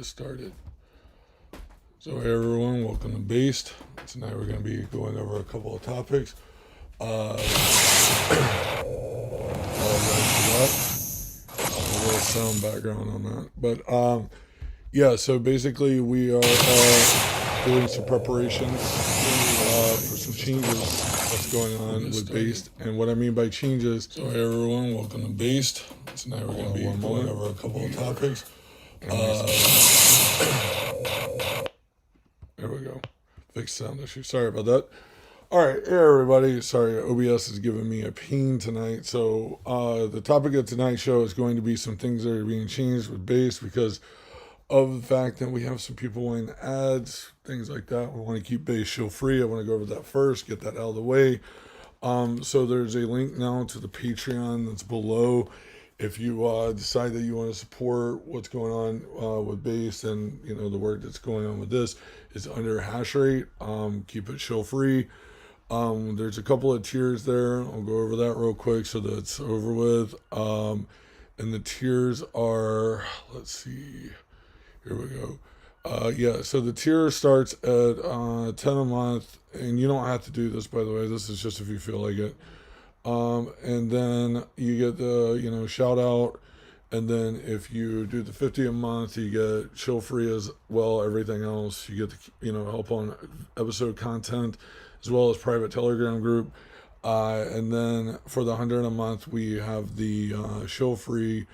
get started. So hey everyone, welcome to Based. Tonight we're going to be going over a couple of topics. Apologize for that. A little sound background on that. But yeah, so basically we are doing some preparations for some changes that's going on with Based. And what I mean by changes, so hey everyone, welcome to Based. Tonight we're going to be going over a couple of topics. There we go. Fixed sound issue. Sorry about that. All right. Hey, everybody. Sorry, OBS is giving me a pain tonight. So the topic of tonight's show is going to be some things that are being changed with Base because of the fact that we have some people wanting ads, things like that. We want to keep Base show free. I want to go over that first, get that out of the way. So there's a link now to the Patreon that's below. If you decide that you want to support what's going on with Base and the work that's going on with this, it's under hash rate. Keep it show free. There's a couple of tiers there. I'll go over that real quick so that it's over with. And the tiers are, let's see, here we go. Yeah, so the tier starts at 10 a month, and you don't have to do this, by the way. This is just if you feel like it. And then you get the, shout out. And then if you do the 50 a month, you get show free as well. Everything else, you get the, help on episode content as well as private Telegram group. And then for the 100 a month, we have the show free,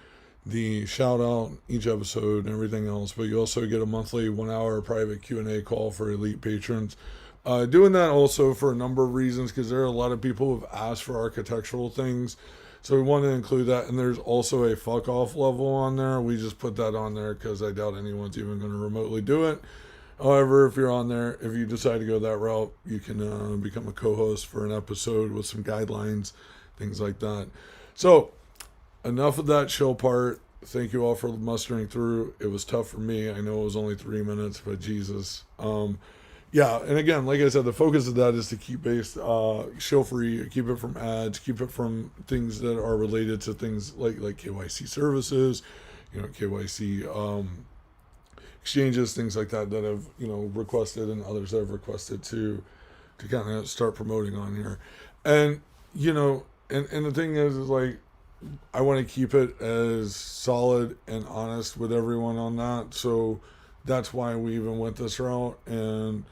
the shout out each episode and everything else. But you also get a monthly 1 hour private Q&A call for elite patrons. Doing that also for a number of reasons because there are a lot of people who have asked for architectural things. So we want to include that. And there's also a fuck off level on there. We just put that on there because I doubt anyone's even going to remotely do it. However, if you're on there, if you decide to go that route, you can become a co-host for an episode with some guidelines, things like that. So enough of that show part. Thank you all for mustering through. It was tough for me. I know it was only 3 minutes, but Jesus. Yeah, and again, like I said, the focus of that is to keep Base show free, keep it from ads, keep it from things that are related to things like KYC services, KYC exchanges, things like that have requested, and others that have requested to kind of start promoting on here. And and the thing is like I want to keep it as solid and honest with everyone on that. So that's why we even went this route. And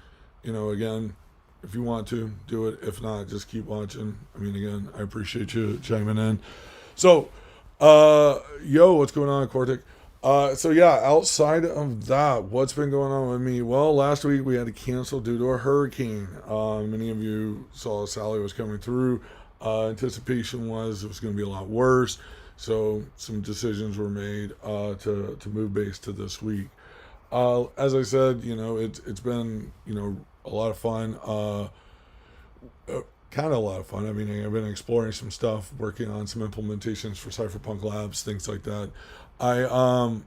again, if you want to do it, if not, just keep watching. I mean, again, I appreciate you chiming in. So, what's going on, Cortic? So yeah, outside of that, what's been going on with me? Well, last week we had to cancel due to a hurricane. Many of you saw Sally was coming through. Anticipation was it was going to be a lot worse. So some decisions were made to move Base to this week. As I said, it's been, a lot of fun, kind of a lot of fun. I mean, I've been exploring some stuff, working on some implementations for Cypherpunk Labs, things like that. I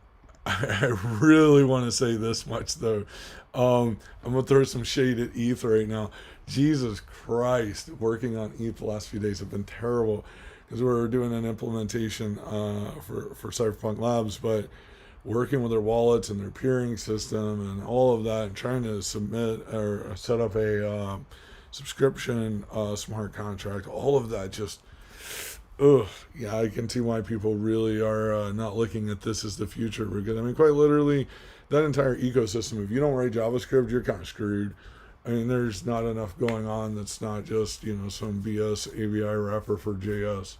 really want to say this much though. I'm going to throw some shade at ETH right now. Jesus Christ, working on ETH the last few days have been terrible because we're doing an implementation for Cypherpunk Labs, but working with their wallets and their peering system and all of that and trying to submit or set up a subscription smart contract, all of that just, yeah, I can see why people really are not looking at this as the future. Because, I mean, quite literally, that entire ecosystem, if you don't write JavaScript, you're kind of screwed. I mean, there's not enough going on that's not just, some BS ABI wrapper for JS.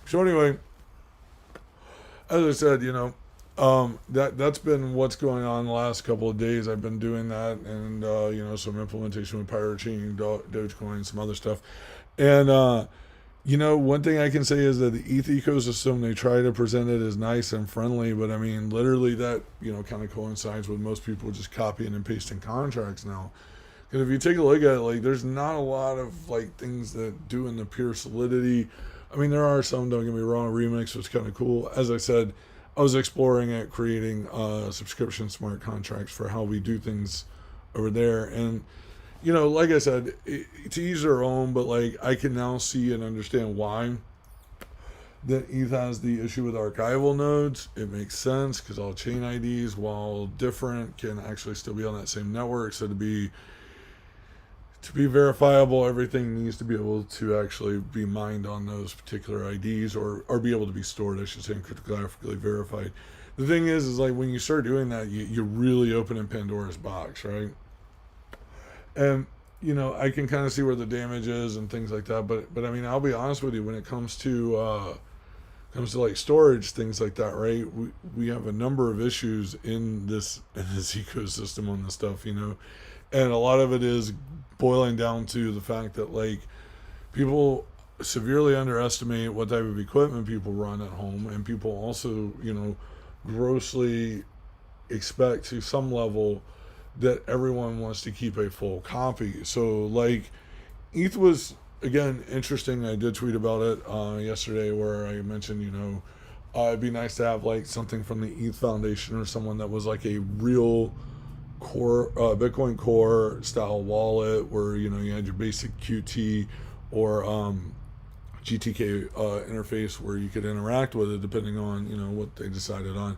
So anyway, as I said, that's been what's going on the last couple of days. I've been doing that and, some implementation with Pirate Chain, Dogecoin, some other stuff. And, one thing I can say is that the ETH ecosystem, they try to present it as nice and friendly, but I mean, literally that, kind of coincides with most people just copying and pasting contracts now. Because if you take a look at it, like, there's not a lot of, things that do in the pure solidity. I mean, there are some, don't get me wrong, Remix was kind of cool. As I said, I was exploring it, creating subscription smart contracts for how we do things over there. And, like I said, to each their own, but, I can now see and understand why. that ETH has the issue with archival nodes. It makes sense because all chain IDs, while different, can actually still be on that same network. So to be verifiable, everything needs to be able to actually be mined on those particular IDs, or be able to be stored, I should say, and cryptographically verified. The thing is like when you start doing that, you're really opening Pandora's box, right? And I can kind of see where the damage is and things like that. But I mean, I'll be honest with you, when it comes to like storage, things like that, right? We have a number of issues in this ecosystem on this stuff, and a lot of it is boiling down to the fact that like people severely underestimate what type of equipment people run at home, and people also grossly expect to some level that everyone wants to keep a full copy. So like ETH was again interesting. I did tweet about it yesterday where I mentioned it'd be nice to have like something from the ETH Foundation or someone that was like a real core Bitcoin core style wallet where you had your basic QT or GTK interface where you could interact with it depending on what they decided on.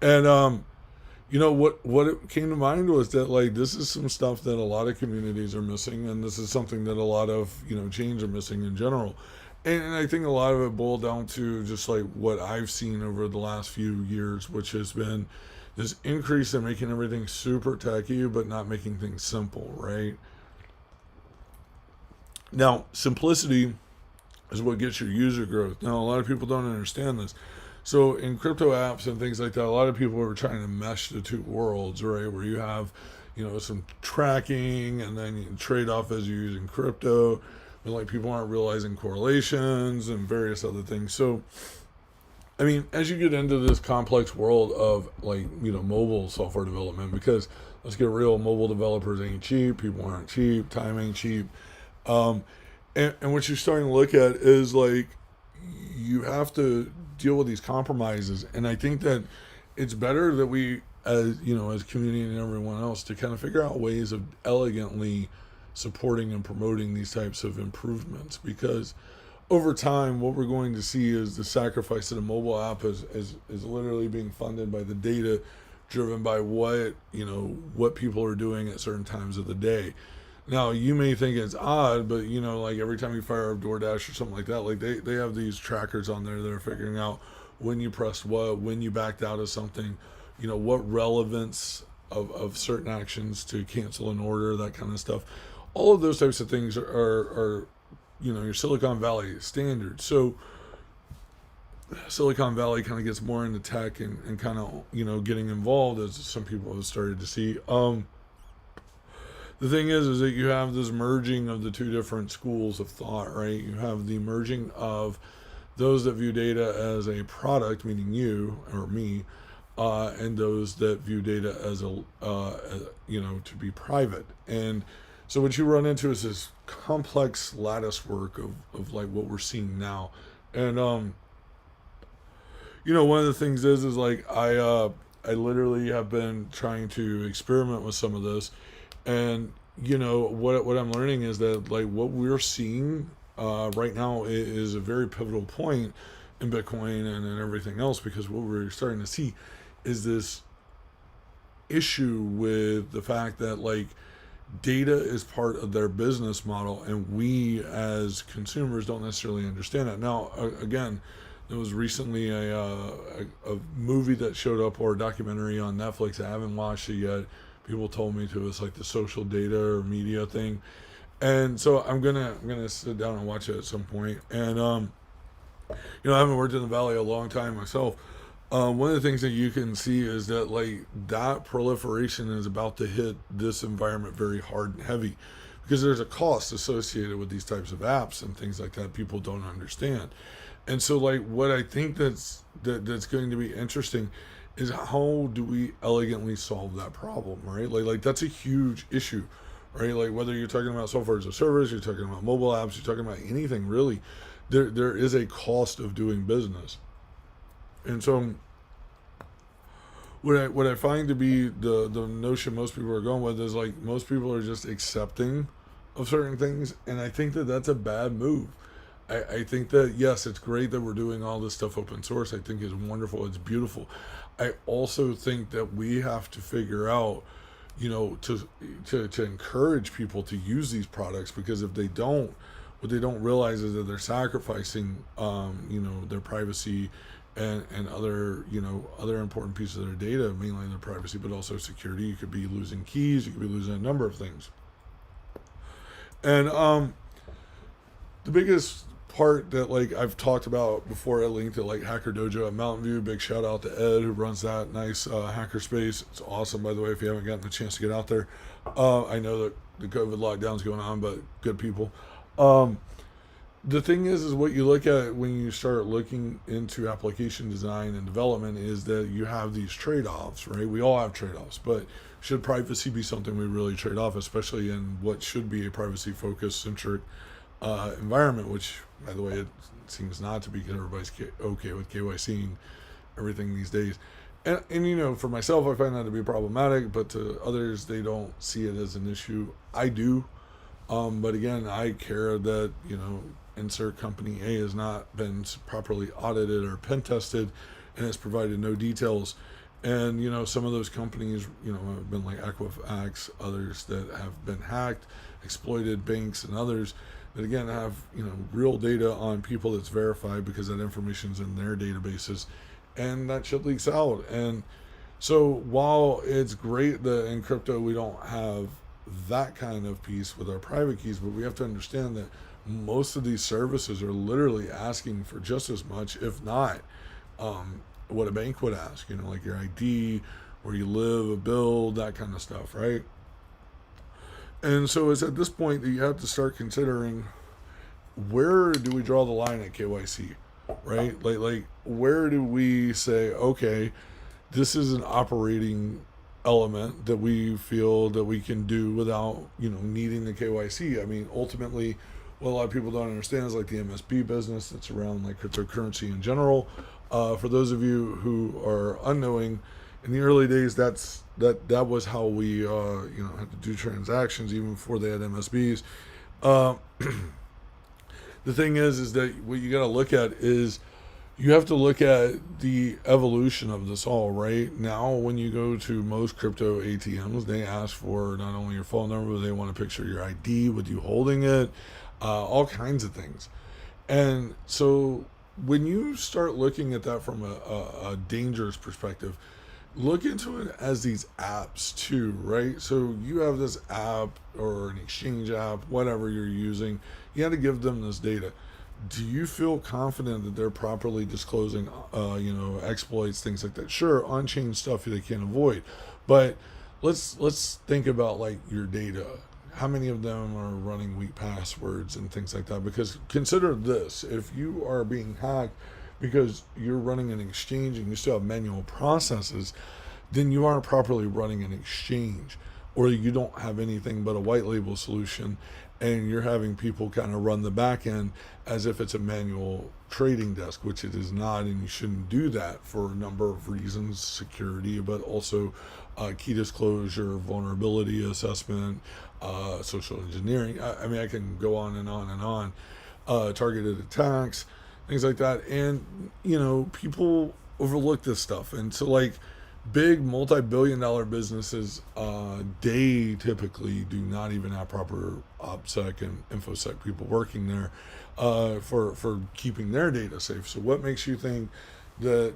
And what it came to mind was that like this is some stuff that a lot of communities are missing, and this is something that a lot of chains are missing in general. And I think a lot of it boiled down to just like what I've seen over the last few years, which has been this increase in making everything super techy, but not making things simple, right? Now, simplicity is what gets your user growth. Now, a lot of people don't understand this. So in crypto apps and things like that, a lot of people are trying to mesh the two worlds, right? Where you have, some tracking and then you can trade off as you're using crypto. But like people aren't realizing correlations and various other things. So, I mean, as you get into this complex world of like, mobile software development, because let's get real, mobile developers ain't cheap, people aren't cheap, time ain't cheap. And what you're starting to look at is like, you have to deal with these compromises. And I think that it's better that we, as community and everyone else, to kind of figure out ways of elegantly supporting and promoting these types of improvements, because over time, what we're going to see is the sacrifice of the mobile app is literally being funded by the data driven by what people are doing at certain times of the day. Now, you may think it's odd, but like every time you fire up DoorDash or something like that, like they have these trackers on there that are figuring out when you pressed what, when you backed out of something, what relevance of certain actions to cancel an order, that kind of stuff. All of those types of things are your Silicon Valley standards. So Silicon Valley kind of gets more into tech and kind of, getting involved, as some people have started to see. The thing is that you have this merging of the two different schools of thought, right? You have the merging of those that view data as a product, meaning you or me, and those that view data as to be private. And so what you run into is this complex lattice work of like what we're seeing now. And one of the things is like I literally have been trying to experiment with some of this, and what I'm learning is that like what we're seeing right now is a very pivotal point in Bitcoin and everything else, because what we're starting to see is this issue with the fact that like data is part of their business model, and we as consumers don't necessarily understand that. Now, again, there was recently a movie that showed up, or a documentary on Netflix. I haven't watched it yet. People told me to. It's like the social data or media thing, and so I'm gonna sit down and watch it at some point. And I haven't worked in the Valley a long time myself. One of the things that you can see is that like that proliferation is about to hit this environment very hard and heavy, because there's a cost associated with these types of apps and things like that people don't understand. And so like what I think that's going to be interesting is how do we elegantly solve that problem, right? Like that's a huge issue, right? Like whether you're talking about software as a service, you're talking about mobile apps, you're talking about anything really, there is a cost of doing business. And so what I find to be the notion most people are going with is like most people are just accepting of certain things, and I think that that's a bad move. I think that, yes, it's great that we're doing all this stuff open source. I think it's wonderful. It's beautiful. I also think that we have to figure out, to encourage people to use these products, because if they don't, what they don't realize is that they're sacrificing, their privacy and other, other important pieces of their data, mainly their privacy, but also security. You could be losing keys. You could be losing a number of things. And the biggest part that like I've talked about before, I linked to like Hacker Dojo at Mountain View. Big shout out to Ed who runs that nice hacker space. It's awesome, by the way, if you haven't gotten a chance to get out there. I know that the COVID lockdown's going on, but good people. The thing is what you look at when you start looking into application design and development is that you have these trade-offs, right? We all have trade-offs, but should privacy be something we really trade off, especially in what should be a privacy-focused, centric environment, which, by the way, it seems not to be, because everybody's okay with KYC and everything these days. And for myself, I find that to be problematic, but to others, they don't see it as an issue. I do. But again, I care that, insert company A has not been properly audited or pen tested and has provided no details. And, some of those companies, have been like Equifax, others that have been hacked, exploited, banks and others that, again, have, real data on people that's verified because that information's in their databases, and that shit leaks out. And so while it's great that in crypto we don't have that kind of piece with our private keys, but we have to understand that most of these services are literally asking for just as much, if not, what a bank would ask, like your ID, where you live, a bill, that kind of stuff, right? And so it's at this point that you have to start considering, where do we draw the line at KYC, right? Like where do we say, okay, this is an operating element that we feel that we can do without, needing the KYC. I mean, ultimately, what a lot of people don't understand is like the MSB business that's around like cryptocurrency in general. For those of you who are unknowing, in the early days, that was how we had to do transactions even before they had MSBs. The thing is that what you got to look at is you have to look at the evolution of this all, right? Now, when you go to most crypto ATMs, they ask for not only your phone number, but they want a picture of your ID with you holding it, all kinds of things. And so when you start looking at that from a dangerous perspective, look into it as these apps too, right? So you have this app or an exchange app, whatever you're using, you have to give them this data. Do you feel confident that they're properly disclosing, exploits, things like that? Sure, on-chain stuff they can't avoid, but let's think about like your data. How many of them are running weak passwords and things like that? Because consider this: if you are being hacked because you're running an exchange and you still have manual processes, then you aren't properly running an exchange, or you don't have anything but a white label solution, and you're having people kind of run the back end as if it's a manual trading desk, which it is not, and you shouldn't do that for a number of reasons: security, but also key disclosure, vulnerability assessment, social engineering. I mean, I can go on and on and on. Targeted attacks, things like that. And, people overlook this stuff. And so, like, big multi-billion-dollar businesses, they typically do not even have proper OPSEC and InfoSec people working there for keeping their data safe. So what makes you think that,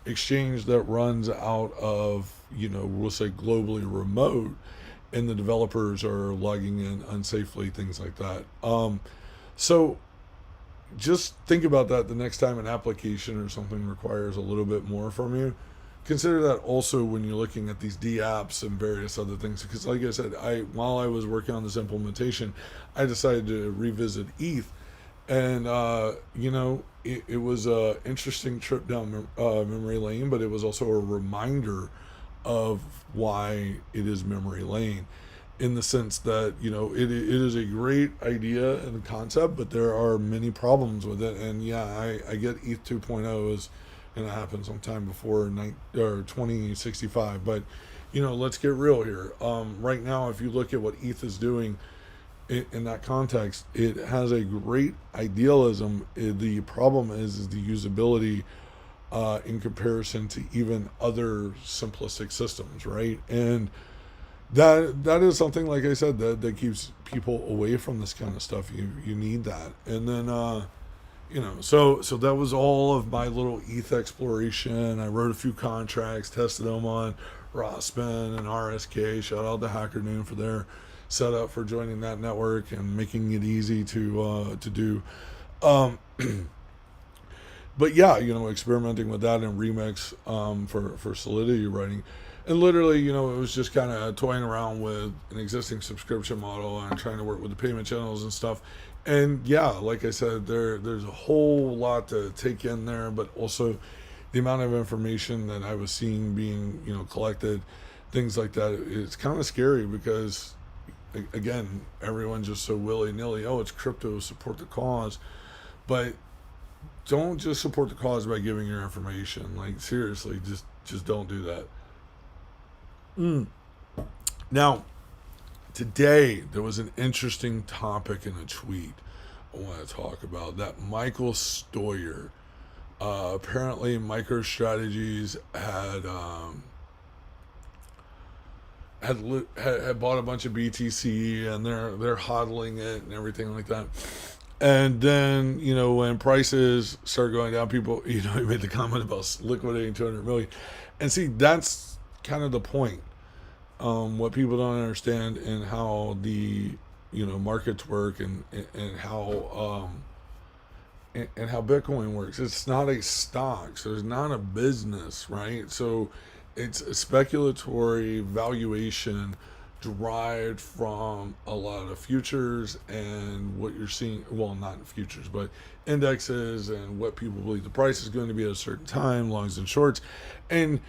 exchange that runs out of, we'll say globally remote, and the developers are logging in unsafely, things like that? So just think about that the next time an application or something requires a little bit more from you. Consider that also when you're looking at these D apps and various other things, because like I said, while I was working on this implementation, I decided to revisit ETH, and it was a interesting trip down memory lane, but it was also a reminder of why it is memory lane, in the sense that it is a great idea and concept, but there are many problems with it. And yeah, I get ETH 2.0 is going to happen sometime before 2065, but let's get real here. Right now, if you look at what ETH is doing, in that context, it has a great idealism. The problem is the usability in comparison to even other simplistic systems, right? And that is something, like I said, that keeps people away from this kind of stuff. You need that. And then so that was all of my little ETH exploration. I wrote a few contracts, tested them on Rossman and RSK. Shout out to Hacker Noon for their setup for joining that network and making it easy to do. Um, but yeah, experimenting with that in Remix for Solidity writing. And literally, it was just kind of toying around with an existing subscription model and trying to work with the payment channels and stuff. And yeah, like I said, there's a whole lot to take in there, but also the amount of information that I was seeing being, collected, things like that. It's kind of scary because, again, everyone's just so willy-nilly, oh, it's crypto, support the cause. But don't just support the cause by giving your information. Like, seriously, just don't do that. Now, today there was an interesting topic in a tweet I want to talk about, that Michael Stoyer. Apparently, MicroStrategies had bought a bunch of BTC, and they're hodling it and everything like that. And then, when prices start going down, people, he made the comment about liquidating 200 million. And see, that's kind of the point. What people don't understand, and how the markets work, and how and how Bitcoin works. It's not a stock, so it's not a business, right? So it's a speculatory valuation derived from a lot of futures and what you're seeing. Well, not futures, but indexes, and what people believe the price is going to be at a certain time, longs and shorts. And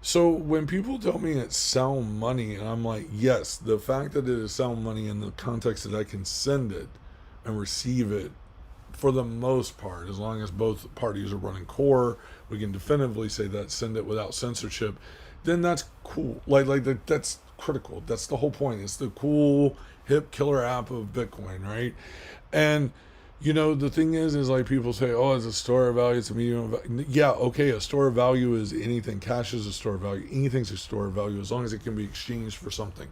so when people tell me it's sound money, and I'm like, yes, the fact that it is sound money in the context that I can send it and receive it, for the most part, as long as both parties are running core, we can definitively say that, send it without censorship, then that's cool. That's critical. That's the whole point. It's the cool, hip, killer app of Bitcoin, right? And the thing is like, people say, oh, it's a store of value, it's a medium of value. Yeah, okay, a store of value is anything. Cash is a store of value. Anything's a store of value as long as it can be exchanged for something.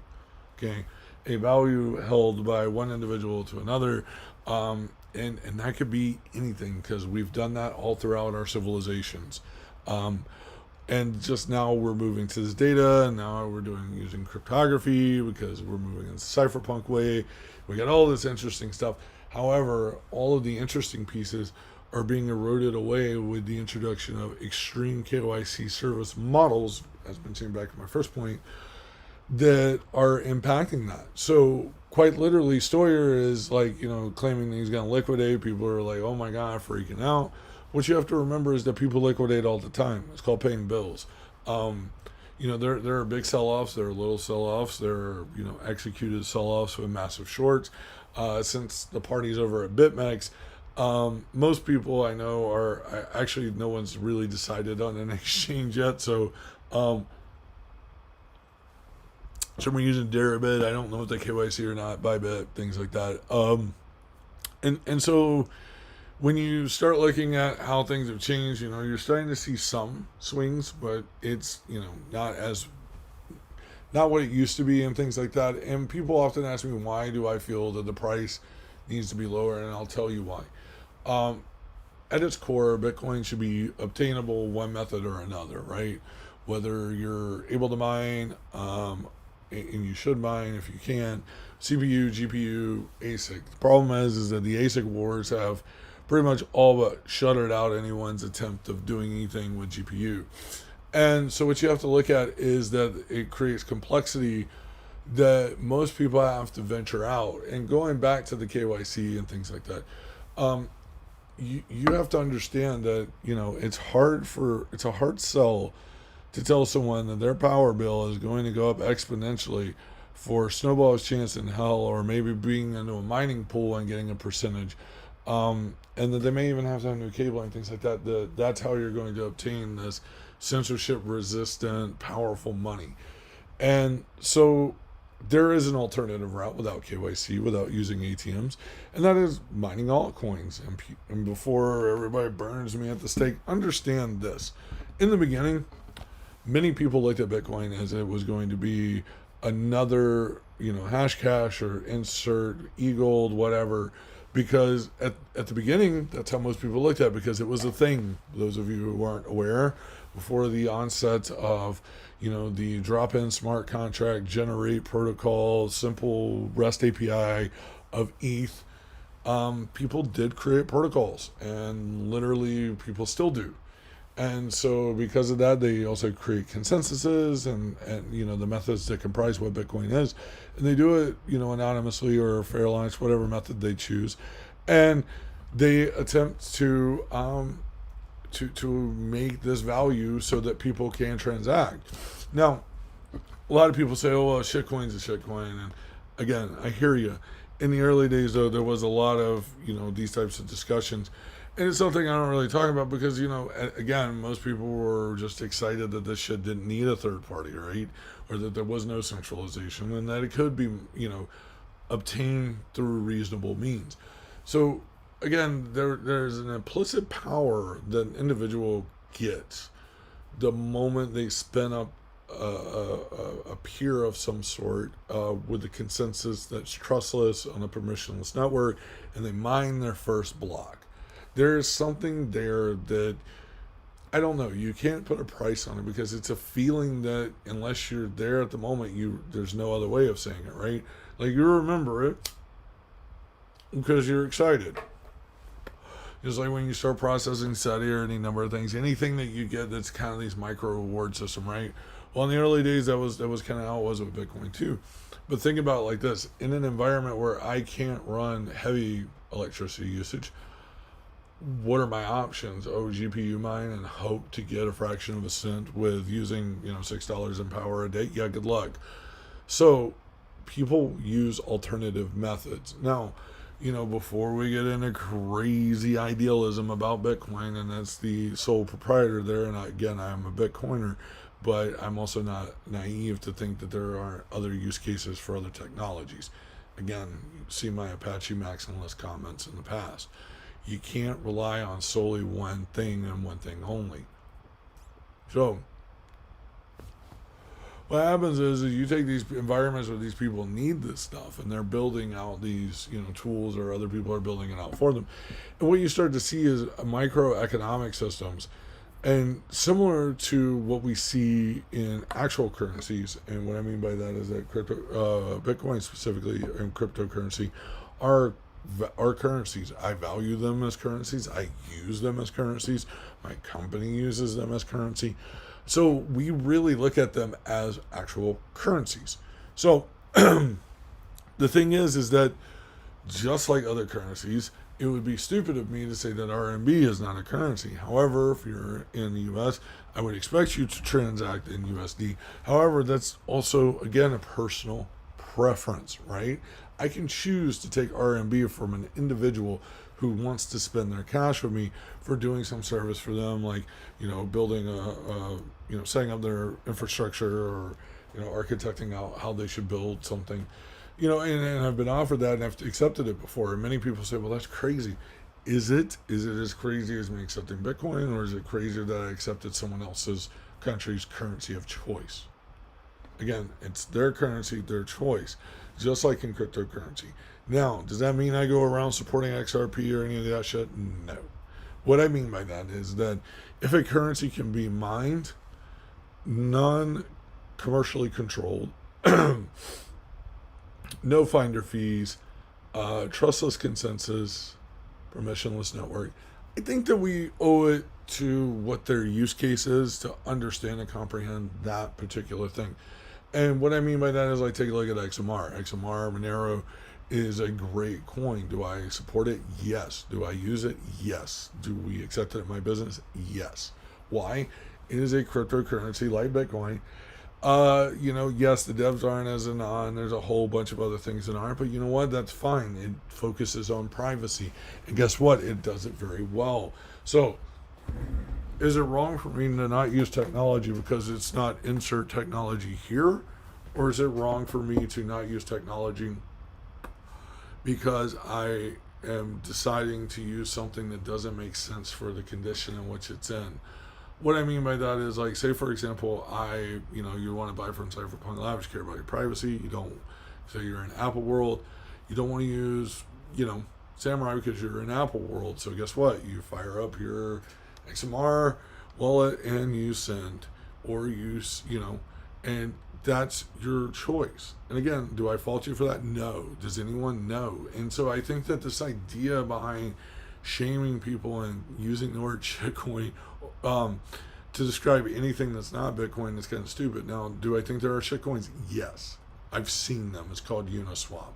Okay, a value held by one individual to another, and that could be anything, because we've done that all throughout our civilizations. And just now we're moving to this data, and now we're using cryptography because we're moving in the cypherpunk way. We got all this interesting stuff. However, all of the interesting pieces are being eroded away with the introduction of extreme KYC service models, as mentioned back to my first point, that are impacting that. So quite literally, Stoyer is like, claiming that he's going to liquidate. People are like, oh my God, freaking out. What you have to remember is that people liquidate all the time. It's called paying bills. There are big sell-offs, there are little sell-offs, there are, executed sell-offs with massive shorts. Since the party's over at BitMEX, most people I know are, actually, no one's really decided on an exchange yet. So some are using Deribit. I don't know if they KYC or not, Bybit, things like that. And so when you start looking at how things have changed, you're starting to see some swings, but it's, not what it used to be, and things like that. And people often ask me, why do I feel that the price needs to be lower? And I'll tell you why. At its core, Bitcoin should be obtainable one method or another, right? Whether you're able to mine, and you should mine if you can, CPU, GPU, ASIC. The problem is that the ASIC wars have pretty much all but shuttered out anyone's attempt of doing anything with GPU. And so what you have to look at is that it creates complexity that most people have to venture out. And going back to the KYC and things like that, you have to understand that, it's a hard sell to tell someone that their power bill is going to go up exponentially for snowball's chance in hell, or maybe being into a mining pool and getting a percentage. And that they may even have to have new cable and things like that. That's how you're going to obtain this censorship resistant, powerful money. And so there is an alternative route without KYC, without using ATMs, and that is mining altcoins. And before everybody burns me at the stake, understand this. In the beginning, many people looked at Bitcoin as it was going to be another, hash cash or insert e-gold, whatever, because at the beginning, that's how most people looked at it, because it was a thing. Those of you who aren't aware, before the onset of, the drop-in smart contract, generate protocol, simple REST API of ETH, people did create protocols, and literally people still do. And so because of that, they also create consensuses and the methods that comprise what Bitcoin is. And they do it, anonymously or Fairlines, whatever method they choose. And they attempt to make this value so that people can transact. Now, a lot of people say, oh, well, shitcoin's a shitcoin. And again, I hear you. In the early days, though, there was a lot of, these types of discussions. And it's something I don't really talk about because, again, most people were just excited that this shit didn't need a third party, right? Or that there was no centralization and that it could be, obtained through reasonable means. So, again, there's an implicit power that an individual gets the moment they spin up a peer of some sort with a consensus that's trustless on a permissionless network, and they mine their first block. There's something there that, I don't know, you can't put a price on it because it's a feeling that unless you're there at the moment, there's no other way of saying it, right? Like, you remember it because you're excited. Just like when you start processing SETI or any number of things, anything that you get that's kind of these micro reward system, right? Well, in the early days, that was kind of how it was with Bitcoin too. But think about it like this: in an environment where I can't run heavy electricity usage, what are my options? Oh, GPU mine and hope to get a fraction of a cent with using, $6 in power a day. Yeah, good luck. So people use alternative methods. Now, before we get into crazy idealism about Bitcoin, and that's the sole proprietor there, and again, I'm a Bitcoiner, but I'm also not naive to think that there aren't other use cases for other technologies. Again, you see my Apache maximalist comments in the past. You can't rely on solely one thing and one thing only. So, what happens is you take these environments where these people need this stuff and they're building out these, tools, or other people are building it out for them. And what you start to see is microeconomic systems, and similar to what we see in actual currencies. And what I mean by that is that Bitcoin specifically and cryptocurrency are currencies. I value them as currencies. I use them as currencies. My company uses them as currency. So we really look at them as actual currencies. So the thing is that just like other currencies, it would be stupid of me to say that RMB is not a currency. However, if you're in the US, I would expect you to transact in USD. However, that's also, again, a personal preference, right? I can choose to take RMB from an individual who wants to spend their cash with me for doing some service for them, like, building setting up their infrastructure, or, architecting out how they should build something, and I've been offered that and I've accepted it before. And many people say, well, that's crazy. Is it as crazy as me accepting Bitcoin, or is it crazier that I accepted someone else's country's currency of choice? Again, it's their currency, their choice, just like in cryptocurrency. Now, does that mean I go around supporting XRP or any of that shit? No. What I mean by that is that if a currency can be mined, non-commercially controlled, no finder fees, trustless consensus, permissionless network, I think that we owe it to what their use case is to understand and comprehend that particular thing. And what I mean by that is, like, take a look at XMR. XMR, Monero, is a great coin. Do I support it? Yes. Do I use it? Yes. Do we accept it in my business? Yes. Why? It is a cryptocurrency like Bitcoin. Yes, the devs aren't as on. There's a whole bunch of other things that aren't, but you know what? That's fine. It focuses on privacy. And guess what? It does it very well. So, is it wrong for me to not use technology because it's not insert technology here? Or is it wrong for me to not use technology because I am deciding to use something that doesn't make sense for the condition in which it's in? What I mean by that is, like, say for example, you want to buy from Cypherpunk Labs, care about your privacy. You don't, say you're in Apple World, you don't want to use, Samurai because you're in Apple World. So guess what? You fire up your XMR wallet and you send, or and that's your choice. And again, do I fault you for that? No. Does anyone? No. And so I think that this idea behind shaming people and using the word shitcoin to describe anything that's not Bitcoin is kind of stupid. Now, do I think there are shitcoins? Yes. I've seen them. It's called Uniswap.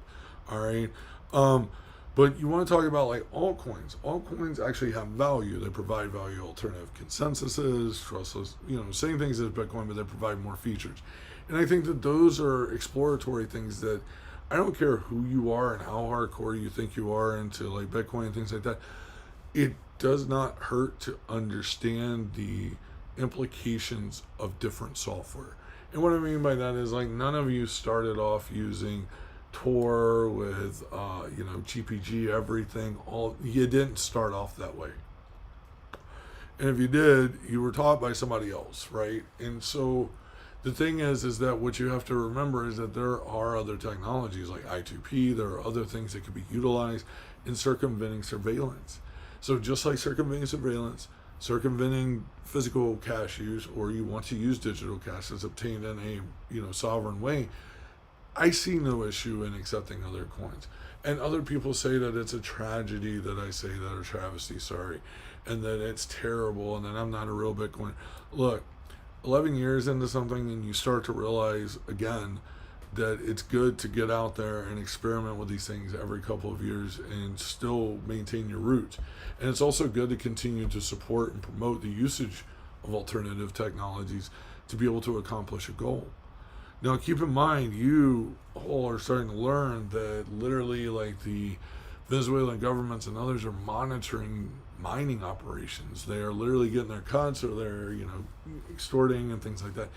All right. But you want to talk about like altcoins. Altcoins actually have value. They provide value, alternative consensuses, trustless, same things as Bitcoin, but they provide more features. And I think that those are exploratory things that I don't care who you are and how hardcore you think you are into like Bitcoin and things like that. It does not hurt to understand the implications of different software. And what I mean by that is, like, none of you started off using Tor with GPG everything. You didn't start off that way. And if you did, you were taught by somebody else, right? And so the thing is that what you have to remember is that there are other technologies like I2P. There are other things that could be utilized in circumventing surveillance. So just like circumventing surveillance, circumventing physical cash use, or you want to use digital cash that's obtained in a sovereign way, I see no issue in accepting other coins. And other people say that it's a tragedy that I say that, or travesty, sorry, and that it's terrible and that I'm not a real Bitcoin. Look, 11 years into something and you start to realize again that it's good to get out there and experiment with these things every couple of years and still maintain your roots. And it's also good to continue to support and promote the usage of alternative technologies to be able to accomplish a goal. Now, keep in mind, you all are starting to learn that literally, like, the Venezuelan governments and others are monitoring mining operations. They are literally getting their cuts, or they're, extorting and things like that.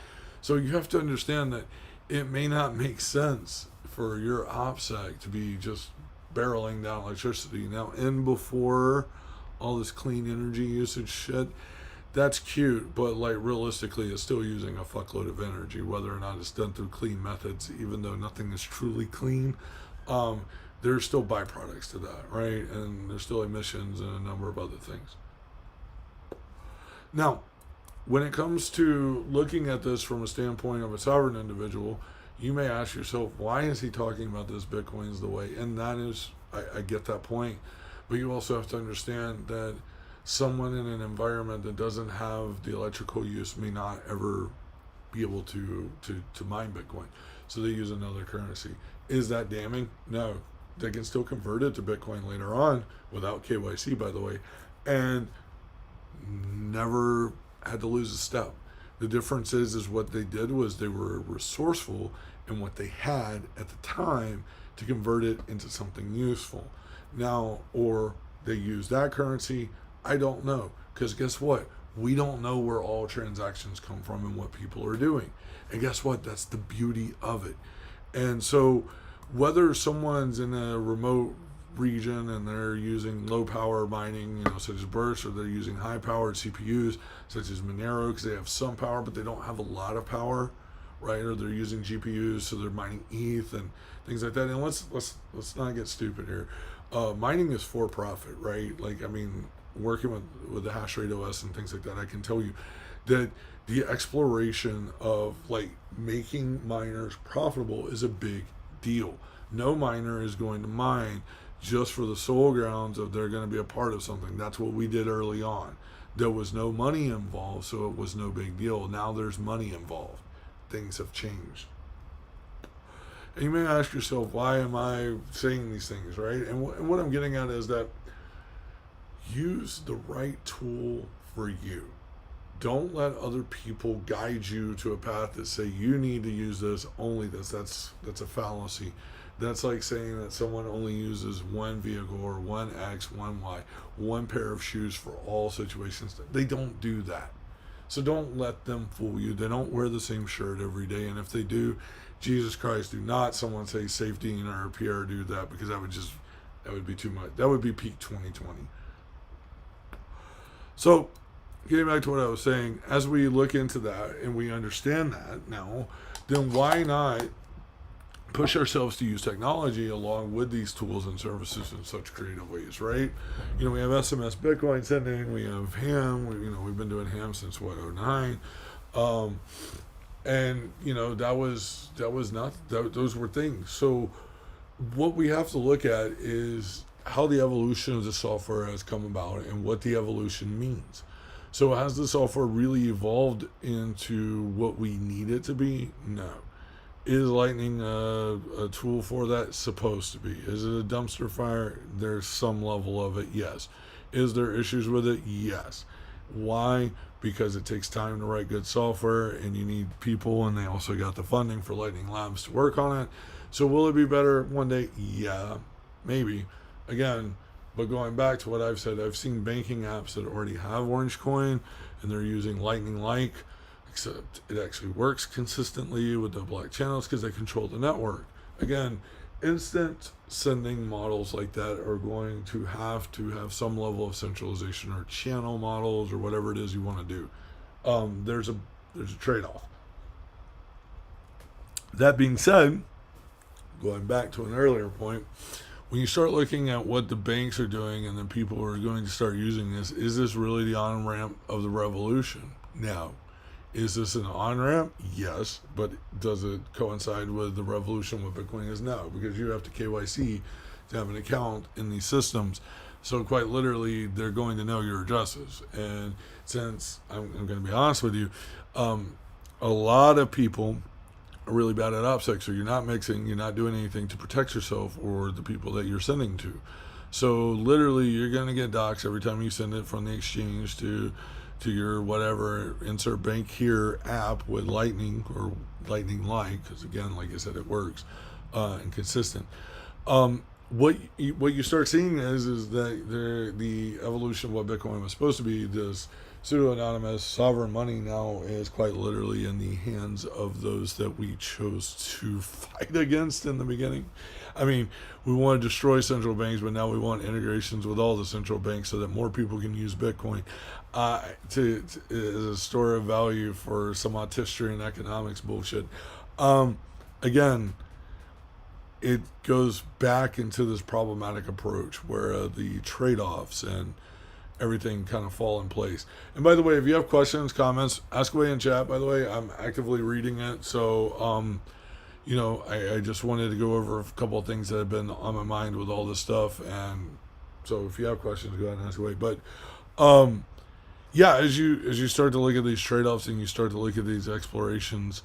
So you have to understand that it may not make sense for your OPSEC to be just barreling down electricity. Now, in before all this clean energy usage shit, that's cute, but like realistically, it's still using a fuckload of energy, whether or not it's done through clean methods, even though nothing is truly clean. There's still byproducts to that, right? And there's still emissions and a number of other things. Now, when it comes to looking at this from a standpoint of a sovereign individual, you may ask yourself, why is he talking about this Bitcoin is the way? And that is, I get that point, but you also have to understand that someone in an environment that doesn't have the electrical use may not ever be able to mine Bitcoin. So they use another currency. Is that damning? No. They can still convert it to Bitcoin later on without KYC, by the way, and never had to lose a step. The difference is what they did was they were resourceful in what they had at the time to convert it into something useful. Now, or they use that currency, I don't know. Because guess what? We don't know where all transactions come from and what people are doing. And guess what? That's the beauty of it. And so whether someone's in a remote region and they're using low power mining, such as Burst, or they're using high powered CPUs such as Monero, because they have some power but they don't have a lot of power, right? Or they're using GPUs, so they're mining ETH and things like that. And let's not get stupid here. Mining is for profit, right? Like, I mean, working with the hash rate OS and things like that, I can tell you that the exploration of like making miners profitable is a big deal. No miner is going to mine just for the sole grounds of they're going to be a part of something. That's what we did early on. There was no money involved, so it was no big deal. Now there's money involved. Things have changed. And you may ask yourself, why am I saying these things, right? And what I'm getting at is that use the right tool for you. Don't let other people guide you to a path that say you need to use this, only this. That's a fallacy. That's like saying that someone only uses one vehicle or one X, one Y, one pair of shoes for all situations. They don't do that. So don't let them fool you. They don't wear the same shirt every day. And if they do, Jesus Christ, do not someone say safety in our PR do that, because that would be too much. That would be peak 2020. So, getting back to what I was saying, as we look into that and we understand that now, then why not push ourselves to use technology along with these tools and services in such creative ways, right? We have SMS Bitcoin sending, we have ham, we've been doing ham since what, 09. And those were things. So what we have to look at is how the evolution of the software has come about and what the evolution means. So has the software really evolved into what we need it to be? No. Is Lightning a tool for that? Supposed to be. Is it a dumpster fire? There's some level of it, yes. Is there issues with it? Yes. Why? Because it takes time to write good software, and you need people, and they also got the funding for Lightning Labs to work on it. So will it be better one day? Yeah, maybe. Again, but going back to what I've said, I've seen banking apps that already have Orange Coin, and they're using Lightning-like, except it actually works consistently with the block channels because they control the network. Again, instant sending models like that are going to have some level of centralization, or channel models, or whatever it is you want to do. There's a trade-off. That being said, going back to an earlier point, when you start looking at what the banks are doing and then people are going to start using this, is this really the on-ramp of the revolution? Now, is this an on-ramp? Yes, but does it coincide with the revolution what Bitcoin is? No, because you have to KYC to have an account in these systems. So quite literally, they're going to know your addresses. And since I'm going to be honest with you, a lot of people are really bad at OPSEC. So you're not mixing, you're not doing anything to protect yourself or the people that you're sending to. So literally, you're going to get doxxed every time you send it from the exchange to your whatever insert bank here app with Lightning or Lightning-like, because again, like I said, it works and consistent. What you start seeing is that the evolution of what Bitcoin was supposed to be, this pseudo-anonymous sovereign money, now is quite literally in the hands of those that we chose to fight against in the beginning. I mean, we want to destroy central banks, but now we want integrations with all the central banks so that more people can use Bitcoin to as a store of value for some artistry and economics bullshit. Again, it goes back into this problematic approach where the trade-offs and everything kind of fall in place. And by the way, if you have questions, comments, ask away in chat. By the way, I'm actively reading it. So, I just wanted to go over a couple of things that have been on my mind with all this stuff. And so if you have questions, go ahead and ask away. But, as you start to look at these trade-offs and you start to look at these explorations,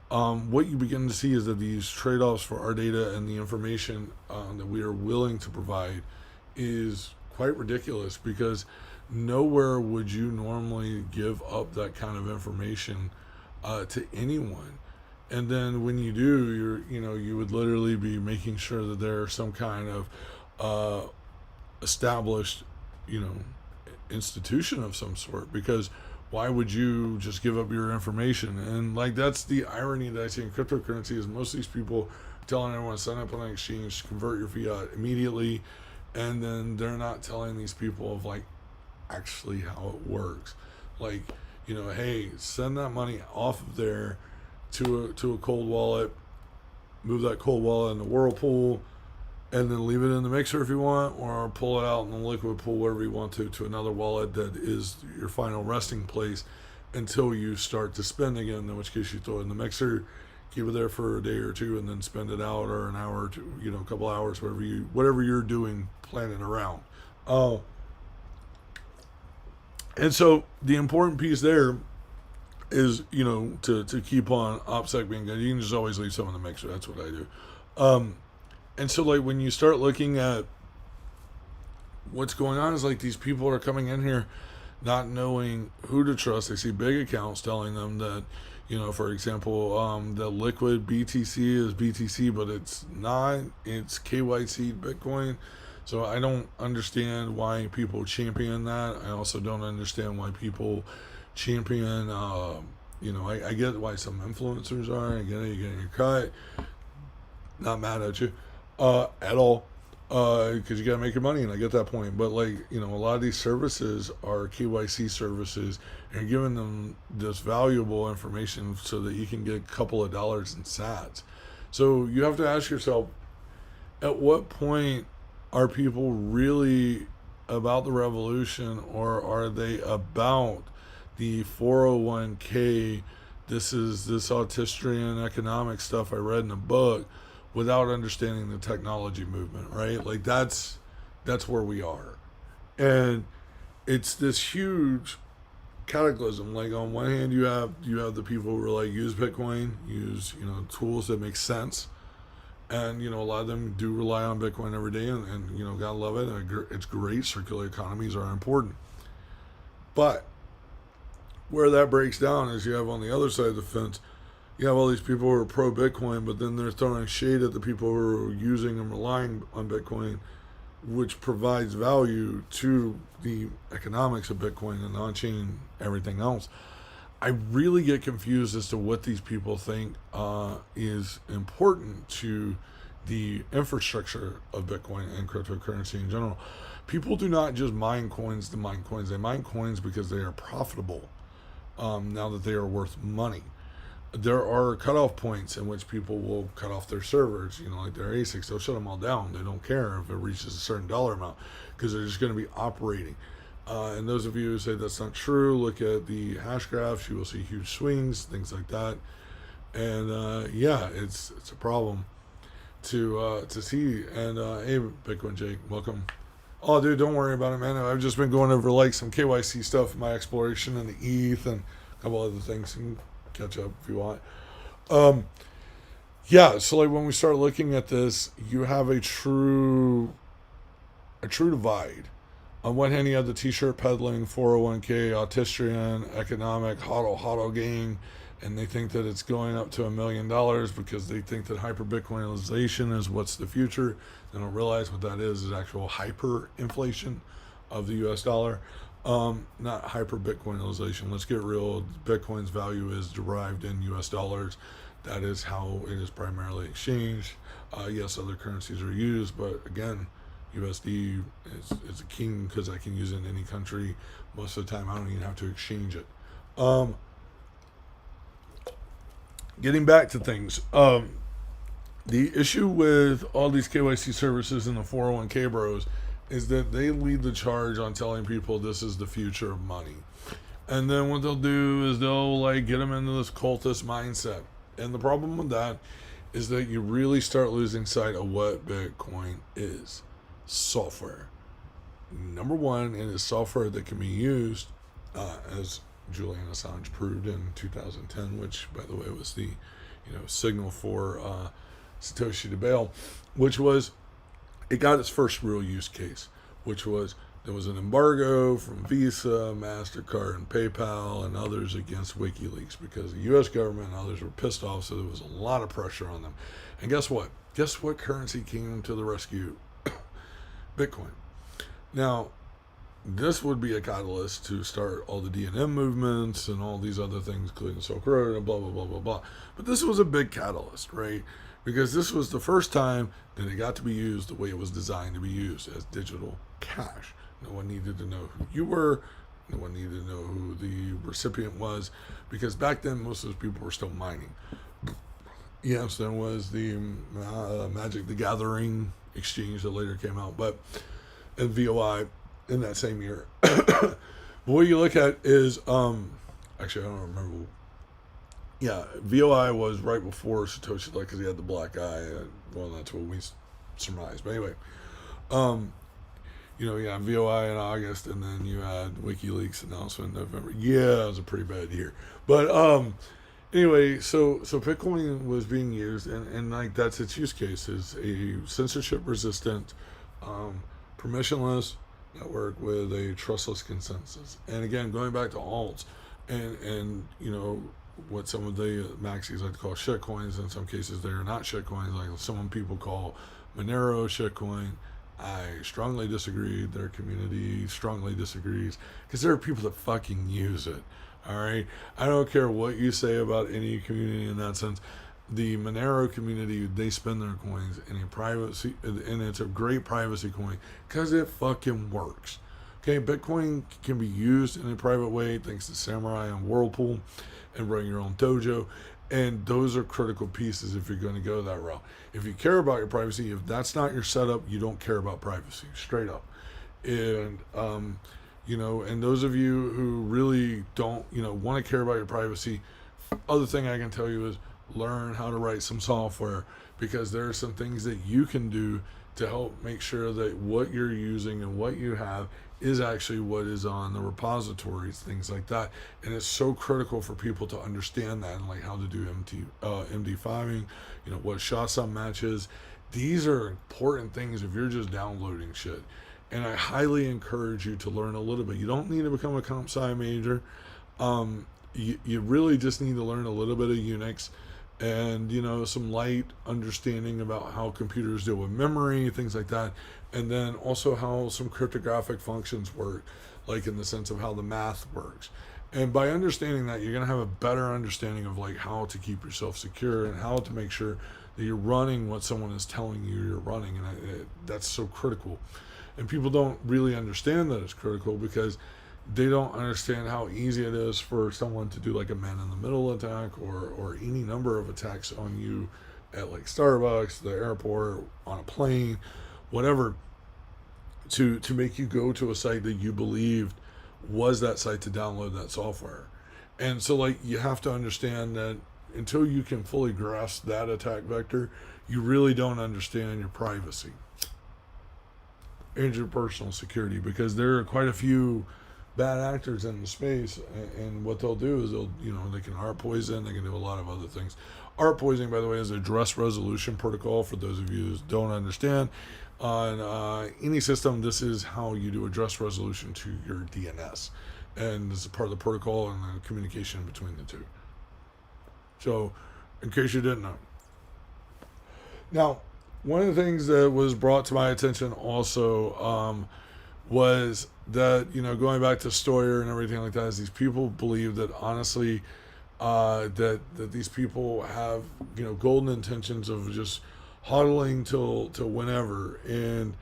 what you begin to see is that these trade-offs for our data and the information that we are willing to provide is quite ridiculous, because nowhere would you normally give up that kind of information to anyone. And then when you do, you would literally be making sure that there's some kind of established, institution of some sort, because why would you just give up your information? And that's the irony that I see in cryptocurrency, is most of these people are telling everyone to sign up on an exchange, convert your fiat immediately, and then they're not telling these people of actually how it works. Hey, send that money off of there to a cold wallet, move that cold wallet in the whirlpool, and then leave it in the mixer if you want, or pull it out in the liquid pool, wherever you want to another wallet that is your final resting place until you start to spend again, in which case you throw it in the mixer, keep it there for a day or two, and then spend it out, or an hour or two, a couple hours, whatever you're doing, planning around. And so the important piece there is, to keep on OPSEC being good. You can just always leave some in the mixer. That's what I do. And so when you start looking at what's going on, is these people are coming in here not knowing who to trust. They see big accounts telling them that, for example, the liquid BTC is BTC, but it's not. It's KYC Bitcoin. So I don't understand why people champion that. I also don't understand why people champion I get why some influencers are. I get it. You're getting your cut. Not mad at you at all, because you got to make your money, and I get that point. But a lot of these services are KYC services, and you're giving them this valuable information so that you can get a couple of dollars in sats. So you have to ask yourself, at what point are people really about the revolution, or are they about the 401k? This is this autistrian economic stuff I read in a book, without understanding the technology movement, right? Like that's where we are. And it's this huge cataclysm. Like on one hand you have the people who are like, use Bitcoin, use tools that make sense. And a lot of them do rely on Bitcoin every day, and gotta love it. It's great. Circular economies are important. But where that breaks down is you have on the other side of the fence, you have all these people who are pro Bitcoin, but then they're throwing shade at the people who are using and relying on Bitcoin, which provides value to the economics of Bitcoin and on-chain everything else. I really get confused as to what these people think is important to the infrastructure of Bitcoin and cryptocurrency in general. People do not just mine coins to mine coins. They mine coins because they are profitable, now that they are worth money. There are cutoff points in which people will cut off their servers, like their ASICs. They'll shut them all down. They don't care if it reaches a certain dollar amount, because they're just going to be operating. And those of you who say that's not true, look at the hash graphs. You will see huge swings, things like that. And it's a problem to see. And hey, Bitcoin Jake, welcome. Oh, dude, don't worry about it, man. I've just been going over some KYC stuff in my exploration and the ETH and a couple other things. You can catch up if you want. So when we start looking at this, you have a true divide. On one hand, you have the t-shirt peddling, 401k, autistrian, economic, hodl gang, and they think that it's going up to $1 million because they think that hyper-Bitcoinization is what's the future. They don't realize what that is actual hyperinflation of the US dollar, not hyper-Bitcoinization. Let's get real. Bitcoin's value is derived in US dollars. That is how it is primarily exchanged. Yes, other currencies are used, but again, USD is a king because I can use it in any country. Most of the time, I don't even have to exchange it. Getting back to things, the issue with all these KYC services and the 401k bros is that they lead the charge on telling people this is the future of money. And then what they'll do is they'll get them into this cultist mindset. And the problem with that is that you really start losing sight of what Bitcoin is. Software. Number one, it is software that can be used, as Julian Assange proved in 2010, which, by the way, was the signal for Satoshi to bail, which was, it got its first real use case, which was there was an embargo from Visa, MasterCard, and PayPal, and others against WikiLeaks because the U.S. government and others were pissed off, so there was a lot of pressure on them. And guess what? Guess what currency came to the rescue? Bitcoin. Now, this would be a catalyst to start all the DNM movements and all these other things, including Silk Road and blah, blah, blah, blah, blah. But this was a big catalyst, right? Because this was the first time that it got to be used the way it was designed to be used, as digital cash. No one needed to know who you were. No one needed to know who the recipient was, because back then most of those people were still mining. Yes, there was the Magic the Gathering exchange that later came out, but and VOI in that same year. But what you look at is actually I don't remember. Yeah, VOI was right before Satoshi, because he had the black eye. Well, that's what we surmised. But anyway, you had VOI in August, and then you had WikiLeaks announcement in November. Yeah, it was a pretty bad year. But anyway, so Bitcoin was being used, and that's its use case, is a censorship-resistant, permissionless network with a trustless consensus. And again, going back to alts, and what some of the maxis like to call shitcoins. In some cases, they are not shitcoins. Like some people call Monero shitcoin. I strongly disagree. Their community strongly disagrees, because there are people that fucking use it. All right. I don't care what you say about any community in that sense. The Monero community, they spend their coins in a privacy, and it's a great privacy coin because it fucking works. Okay, Bitcoin can be used in a private way thanks to Samurai and Whirlpool and run your own dojo. And those are critical pieces if you're going to go that route. If you care about your privacy, if that's not your setup, you don't care about privacy, straight up. And, and those of you who really don't, want to care about your privacy, other thing I can tell you is learn how to write some software, because there are some things that you can do to help make sure that what you're using and what you have is actually what is on the repositories, things like that. And it's so critical for people to understand that, and like how to do MD5ing, what SHA-SUM matches. These are important things if you're just downloading shit. And I highly encourage you to learn a little bit. You don't need to become a comp sci major. You really just need to learn a little bit of Unix and some light understanding about how computers deal with memory, things like that, and then also how some cryptographic functions work, like in the sense of how the math works. And by understanding that, you're going to have a better understanding of like how to keep yourself secure and how to make sure that you're running what someone is telling you you're running. And that's so critical. And people don't really understand that it's critical because they don't understand how easy it is for someone to do like a man-in-the-middle attack or any number of attacks on you at like Starbucks, the airport, on a plane, whatever, to make you go to a site that you believed was that site to download that software. And so like you have to understand that until you can fully grasp that attack vector, you really don't understand your privacy and your personal security, because there are quite a few bad actors in the space, and what they'll do is they can art poison, they can do a lot of other things. Art poisoning, by the way, is an address resolution protocol. For those of you who don't understand, on any system, this is how you do address resolution to your DNS, and this is part of the protocol and the communication between the two. So, in case you didn't know. Now, one of the things that was brought to my attention also was that, going back to Stoyer and everything like that, is these people believe that honestly, that these people have, golden intentions of just hodling till whenever. And,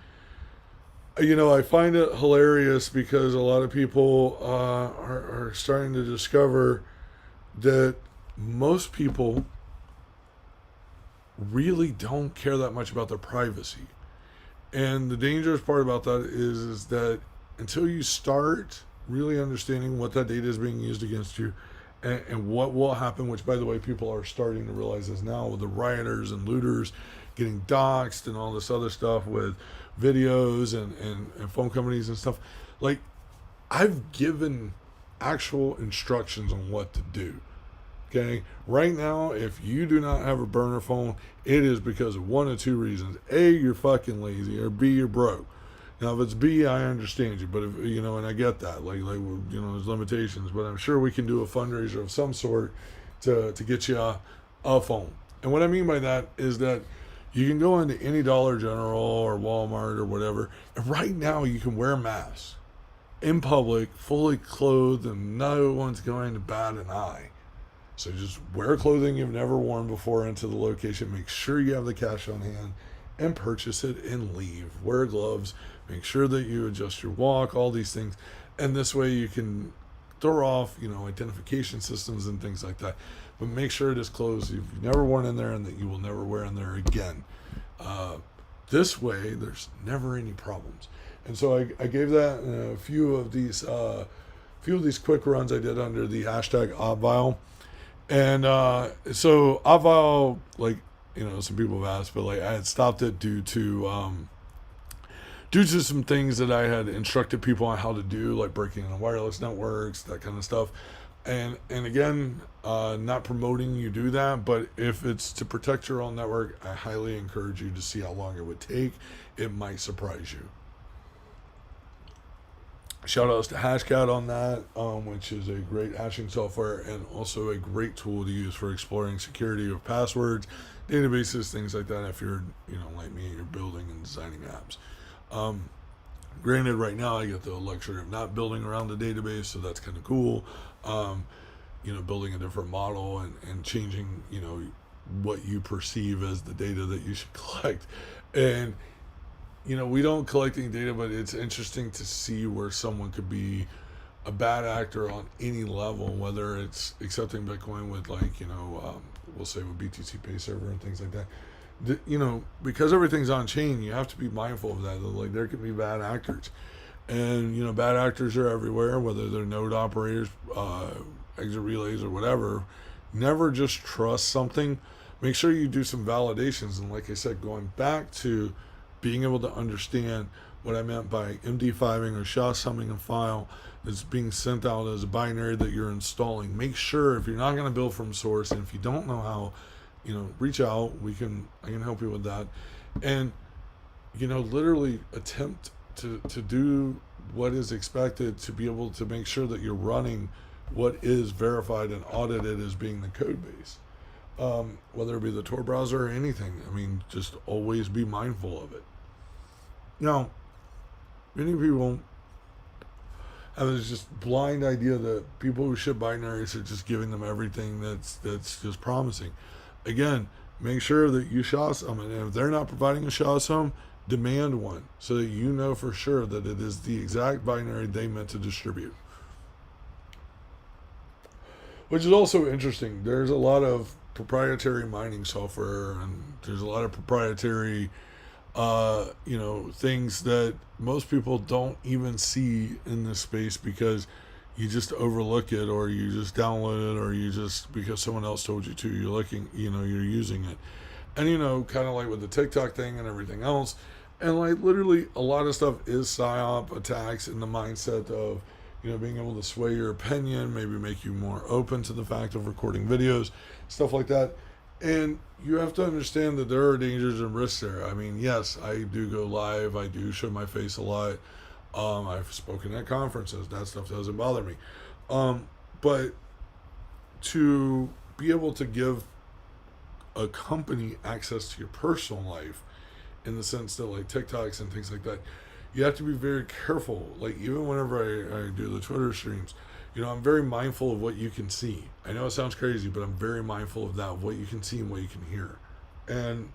I find it hilarious because a lot of people are starting to discover that most people really don't care that much about their privacy. And the dangerous part about that is that until you start really understanding what that data is being used against you and what will happen, which, by the way, people are starting to realize this now with the rioters and looters getting doxxed and all this other stuff with videos and phone companies and stuff. Like, I've given actual instructions on what to do. Okay, right now, if you do not have a burner phone, it is because of one of two reasons. A, you're fucking lazy, or B, you're broke. Now, if it's B, I understand you, but if, and I get that, like, there's limitations, but I'm sure we can do a fundraiser of some sort to get you a phone. And what I mean by that is that you can go into any Dollar General or Walmart or whatever, and right now you can wear masks in public, fully clothed, and no one's going to bat an eye. So just wear clothing you've never worn before into the location. Make sure you have the cash on hand and purchase it and leave. Wear gloves. Make sure that you adjust your walk, all these things. And this way you can throw off, identification systems and things like that. But make sure it is clothes you've never worn in there and that you will never wear in there again. This way, there's never any problems. And so I gave that a few of these quick runs I did under the hashtag Obvile. And so Obvile, some people have asked, but I had stopped it due to some things that I had instructed people on how to do, like breaking into wireless networks, that kind of stuff. And again, not promoting you do that, but if it's to protect your own network, I highly encourage you to see how long it would take. It might surprise you. Shout outs to Hashcat on that, which is a great hashing software and also a great tool to use for exploring security of passwords, databases, things like that. If you're, like me, you're building and designing apps. Granted, right now I get the luxury of not building around the database, so that's kind of cool. Um, Building a different model and changing, what you perceive as the data that you should collect. And, we don't collect any data, but it's interesting to see where someone could be a bad actor on any level, whether it's accepting Bitcoin with we'll say with BTC Pay Server and things like that. Because everything's on chain, you have to be mindful of that. Like there could be bad actors, and bad actors are everywhere. Whether they're node operators, exit relays, or whatever. Never just trust something. Make sure you do some validations. And like I said, going back to being able to understand what I meant by MD5ing or SHA-summing a file that's being sent out as a binary that you're installing. Make sure if you're not going to build from source, and if you don't know how, reach out. I can help you with that. And, literally attempt to do what is expected to be able to make sure that you're running what is verified and audited as being the code base. Whether it be the Tor browser or anything. I mean, just always be mindful of it. Now, many people have this just blind idea that people who ship binaries are just giving them everything that's just promising. Again, make sure that you SHA-sum, and if they're not providing a SHA-sum, demand one so that you know for sure that it is the exact binary they meant to distribute. Which is also interesting. There's a lot of proprietary mining software, and there's a lot of proprietary things that most people don't even see in this space because you just overlook it, or you just download it, or you just, because someone else told you to, you're using it. And, kind of like with the TikTok thing and everything else. And like literally a lot of stuff is PSYOP attacks in the mindset of, being able to sway your opinion, maybe make you more open to the fact of recording videos, stuff like that. And you have to understand that there are dangers and risks there. I mean, yes, I do go live. I do show my face a lot. I've spoken at conferences. That stuff doesn't bother me. But to be able to give a company access to your personal life, in the sense that like TikToks and things like that, you have to be very careful. Like even whenever I do the Twitter streams, I'm very mindful of what you can see. I know it sounds crazy, but I'm very mindful of that, of what you can see and what you can hear. And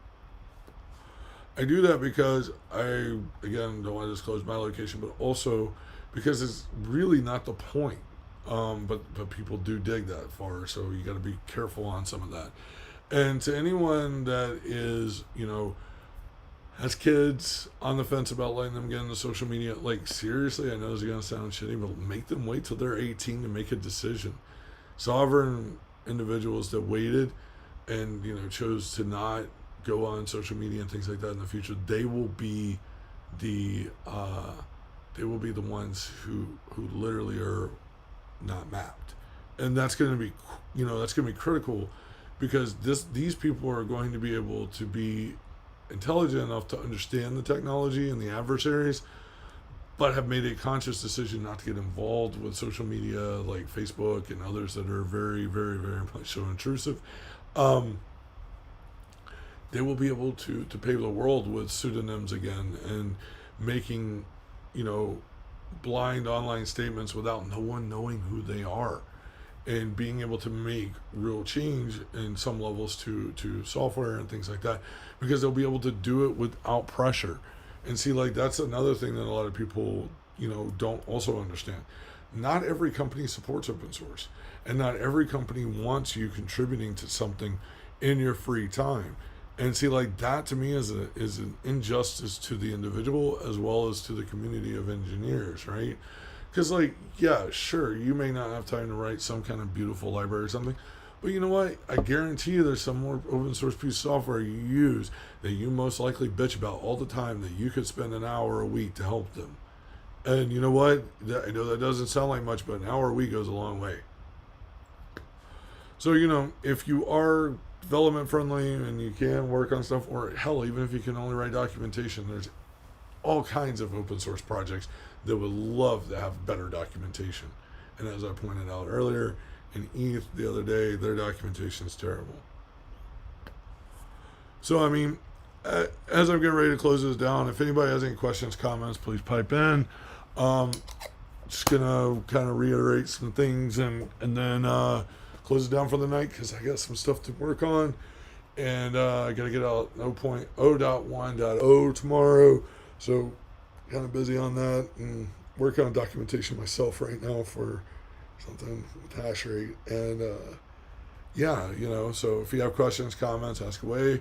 I do that because I, again, don't want to disclose my location, but also because it's really not the point. But people do dig that far, so you got to be careful on some of that. And to anyone that is, has kids on the fence about letting them get into social media, like seriously, I know this is going to sound shitty, but make them wait till they're 18 to make a decision. Sovereign individuals that waited and, chose to not go on social media and things like that in the future, they will be the ones who literally are not mapped. And that's going to be, that's going to be critical, because these people are going to be able to be intelligent enough to understand the technology and the adversaries, but have made a conscious decision not to get involved with social media like Facebook and others that are very, very, very much so intrusive. They will be able to pave the world with pseudonyms again, and making, blind online statements without no one knowing who they are, and being able to make real change in some levels to software and things like that, because they'll be able to do it without pressure. And see, like, that's another thing that a lot of people, don't also understand. Not every company supports open source, and not every company wants you contributing to something in your free time. And see, like, that to me is an injustice to the individual as well as to the community of engineers, right? Because, like, yeah, sure, you may not have time to write some kind of beautiful library or something, but you know what? I guarantee you there's some more open source piece of software you use that you most likely bitch about all the time that you could spend an hour a week to help them. And you know what? I know that doesn't sound like much, but an hour a week goes a long way. So, if you are development friendly and you can work on stuff, or hell, even if you can only write documentation, there's all kinds of open source projects that would love to have better documentation. And as I pointed out earlier, in ETH the other day, their documentation is terrible. So, I mean, as I'm getting ready to close this down, if anybody has any questions, comments, please pipe in. Um, just gonna kind of reiterate some things and then close it down for the night because I got some stuff to work on, and I gotta get out 0.0.1.0 tomorrow, so kind of busy on that and working on documentation myself right now for something with hash rate and yeah, so if you have questions, comments, ask away.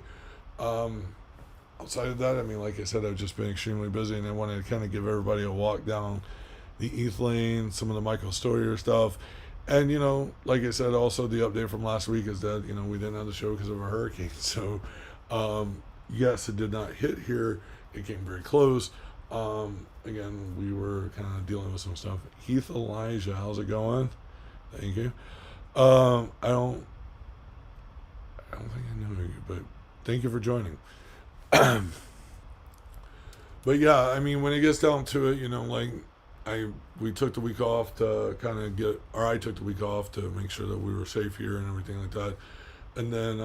Outside of that, I mean, like I said, I've just been extremely busy, and I wanted to kind of give everybody a walk down the ETH lane, some of the Michael Stoyer stuff. And, like I said, also the update from last week is that, we didn't have the show because of a hurricane. So, yes, it did not hit here. It came very close. Again, we were kind of dealing with some stuff. Heath Elijah, how's it going? Thank you. I don't think I know you, but thank you for joining. But yeah, I mean, when it gets down to it, we took the week off to kind of I took the week off to make sure that we were safe here and everything like that. And then,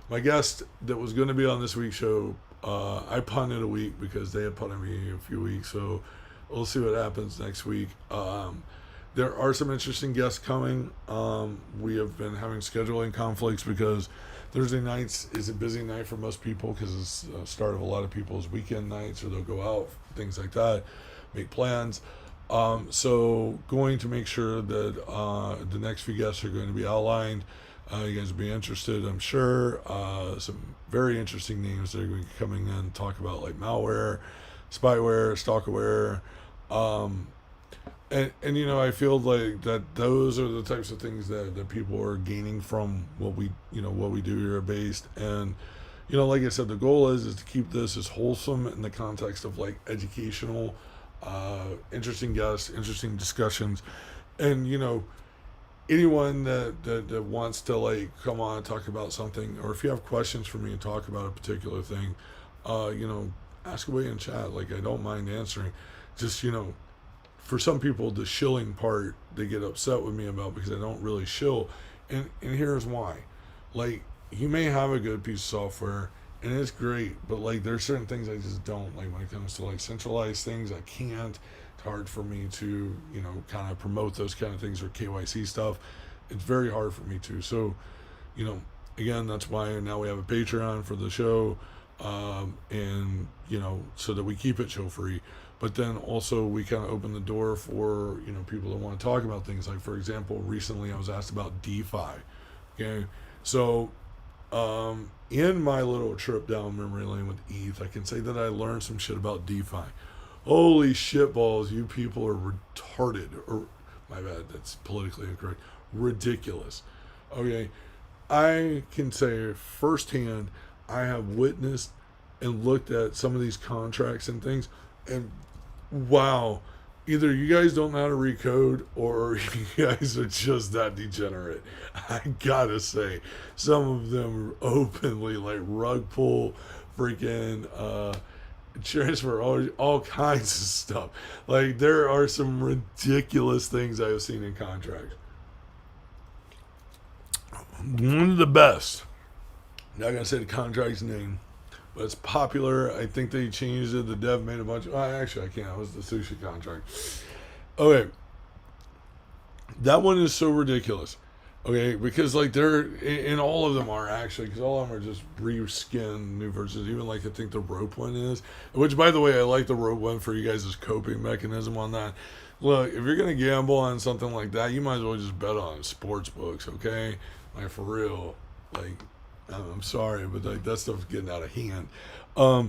my guest that was going to be on this week's show, I punted a week because they had punted me a few weeks. So we'll see what happens next week. There are some interesting guests coming. We have been having scheduling conflicts because Thursday nights is a busy night for most people because it's the start of a lot of people's weekend nights, or they'll go out, things like that, make plans. So going to make sure that the next few guests are going to be outlined. You guys will be interested, I'm sure. Some very interesting names that are going to be coming in, talk about like malware, spyware, stalkerware. And I feel like that those are the types of things that people are gaining from what we do here at Based. And like I said, the goal is to keep this as wholesome in the context of like educational, interesting guests, interesting discussions, and anyone that wants to like come on and talk about something, or if you have questions for me and talk about a particular thing, ask away in chat. Like, I don't mind answering. Just for some people, the shilling part they get upset with me about because I don't really shill, and here's why. Like, you may have a good piece of software and it's great, but like there's certain things I just don't like when it comes to like centralized things. I can't. It's hard for me to kind of promote those kind of things, or KYC stuff. It's very hard for me to. So again, that's why now we have a Patreon for the show, and so that we keep it show free. But then also we kind of open the door for people that want to talk about things. Like, for example, recently I was asked about DeFi. Okay, so in my little trip down memory lane with ETH, I can say that I learned some shit about DeFi. Holy shit balls, you people are retarded. Or, my bad, that's politically incorrect. Ridiculous. Okay, I can say firsthand, I have witnessed and looked at some of these contracts and things, and wow, either you guys don't know how to recode, or you guys are just that degenerate. I gotta say, some of them are openly like rug pull, freaking transfer, all kinds of stuff. Like, there are some ridiculous things I've seen in contracts. One of the best, not gonna say the contract's name, but it's popular. I think they changed it. The dev made a bunch of... actually, I can't. It was the sushi contract. Okay. That one is so ridiculous. Okay, because like they're... And all of them are actually, because all of them are just re-skinned new versions. Even like I think the rope one is. Which, by the way, I like the rope one for you guys' coping mechanism on that. Look, if you're going to gamble on something like that, you might as well just bet on sports books, okay? Like, for real. Like... I'm sorry, but like that stuff's getting out of hand. I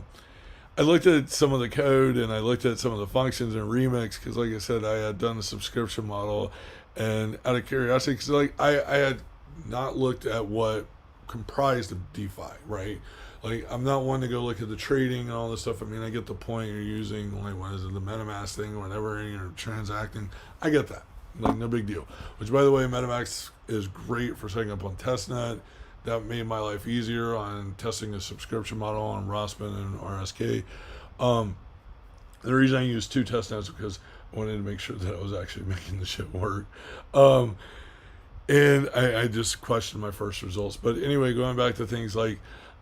looked at some of the code and I looked at some of the functions in Remix because, like I said, I had done the subscription model, and out of curiosity, because like I had not looked at what comprised of DeFi, right? Like, I'm not one to go look at the trading and all this stuff. I mean, I get the point. You're using like, what is it, the MetaMask thing, whatever, and you're transacting. I get that. Like, no big deal. Which, by the way, MetaMask is great for setting up on testnet. That made my life easier on testing the subscription model on Rossman and RSK. The reason I used two test nets is because I wanted to make sure that I was actually making the shit work. And I just questioned my first results. But anyway, going back to things like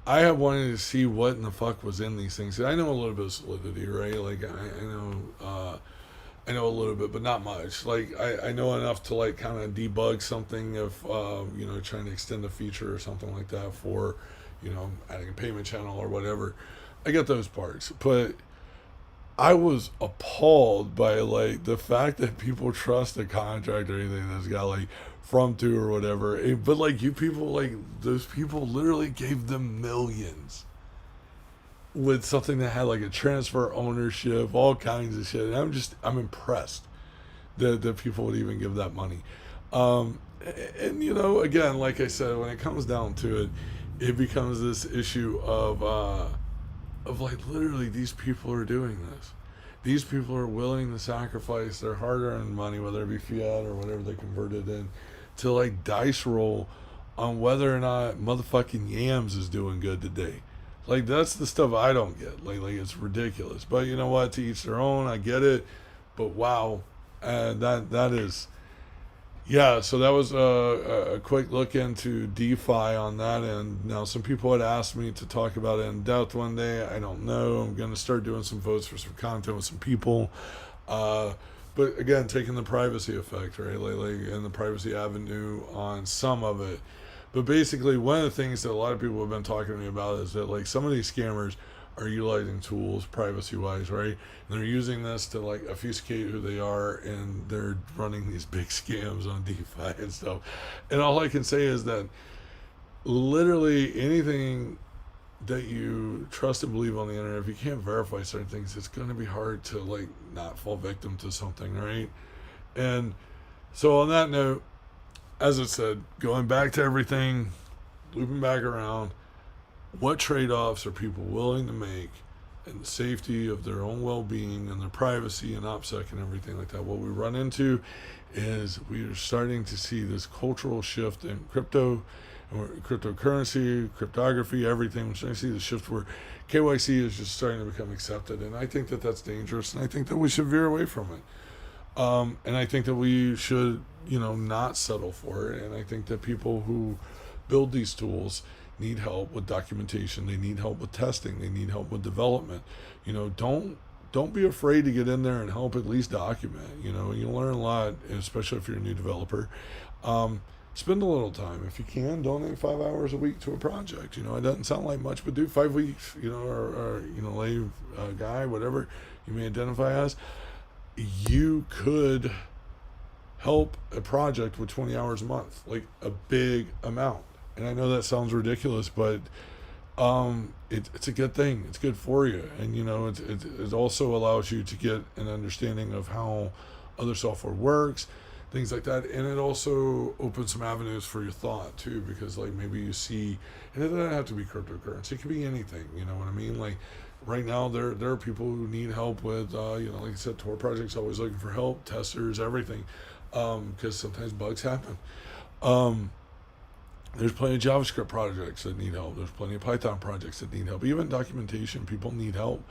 I have wanted to see what in the fuck was in these things. I know a little bit of solidity, right? Like I know a little bit, but not much. Like I know enough to like kind of debug something if trying to extend a feature or something like that for adding a payment channel or whatever. I get those parts, but I was appalled by like the fact that people trust a contract or anything that's got like from to or whatever. But like you people, like those people literally gave them millions with something that had like a transfer ownership, all kinds of shit. And I'm impressed that people would even give that money. Um, and again, like I said, when it comes down to it, it becomes this issue of like literally these people are doing this. These people are willing to sacrifice their hard-earned money, whether it be fiat or whatever they converted in, to like dice roll on whether or not motherfucking yams is doing good today. Like that's the stuff I don't get. Like it's ridiculous. But you know what? To each their own. I get it. But wow, that is yeah, so that was a quick look into DeFi on that end. Now, some people had asked me to talk about it in depth one day. I don't know. I'm going to start doing some votes for some content with some people. But again, taking the privacy effect, right? Like and the privacy avenue on some of it. But basically, one of the things that a lot of people have been talking to me about is that like some of these scammers are utilizing tools privacy wise, right? And they're using this to like obfuscate who they are, and they're running these big scams on DeFi and stuff. And all I can say is that literally anything that you trust and believe on the internet, if you can't verify certain things, it's going to be hard to like not fall victim to something, right? And so on that note, as I said, going back to everything, looping back around, what trade-offs are people willing to make in the safety of their own well-being and their privacy and OPSEC and everything like that? What we run into is we are starting to see this cultural shift in cryptocurrency, cryptography, everything. We're starting to see the shift where KYC is just starting to become accepted, and I think that that's dangerous, and I think that we should veer away from it. And I think that we should, not settle for it. And I think that people who build these tools need help with documentation. They need help with testing. They need help with development. Don't be afraid to get in there and help at least document. You'll learn a lot, especially if you're a new developer. Spend a little time if you can. Donate 5 hours a week to a project. It doesn't sound like much, but do 5 weeks. Or lay guy, whatever you may identify as. You could help a project with 20 hours a month, like a big amount. And I know that sounds ridiculous, but it's a good thing. It's good for you. And, it also allows you to get an understanding of how other software works, things like that. And it also opens some avenues for your thought, too, because, like, maybe you see, and it doesn't have to be cryptocurrency. It could be anything, you know what I mean? Like, right now, there are people who need help with, like I said, Tor projects always looking for help, testers, everything, because sometimes bugs happen. There's plenty of JavaScript projects that need help. There's plenty of Python projects that need help. Even documentation, people need help.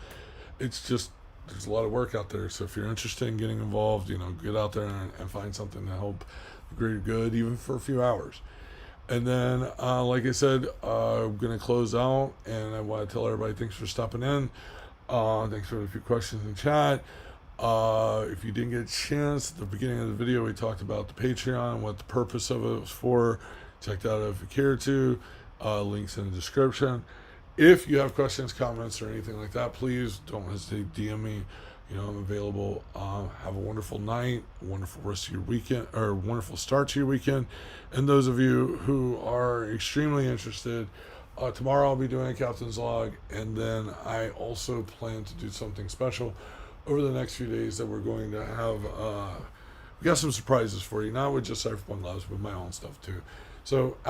It's just, there's a lot of work out there. So if you're interested in getting involved, get out there and find something to help the greater good, even for a few hours. And then, like I said, I'm going to close out, and I want to tell everybody thanks for stopping in. Thanks for a few questions in chat. If you didn't get a chance, at the beginning of the video, we talked about the Patreon, what the purpose of it was for. Check that out if you care to. Links in the description. If you have questions, comments, or anything like that, please don't hesitate to DM me. I'm available. Have a wonderful night, a wonderful rest of your weekend, or a wonderful start to your weekend. And those of you who are extremely interested, tomorrow I'll be doing a Captain's Log, and then I also plan to do something special over the next few days that we're going to have. We got some surprises for you, not with just Cypherpunk Labs, but my own stuff too. So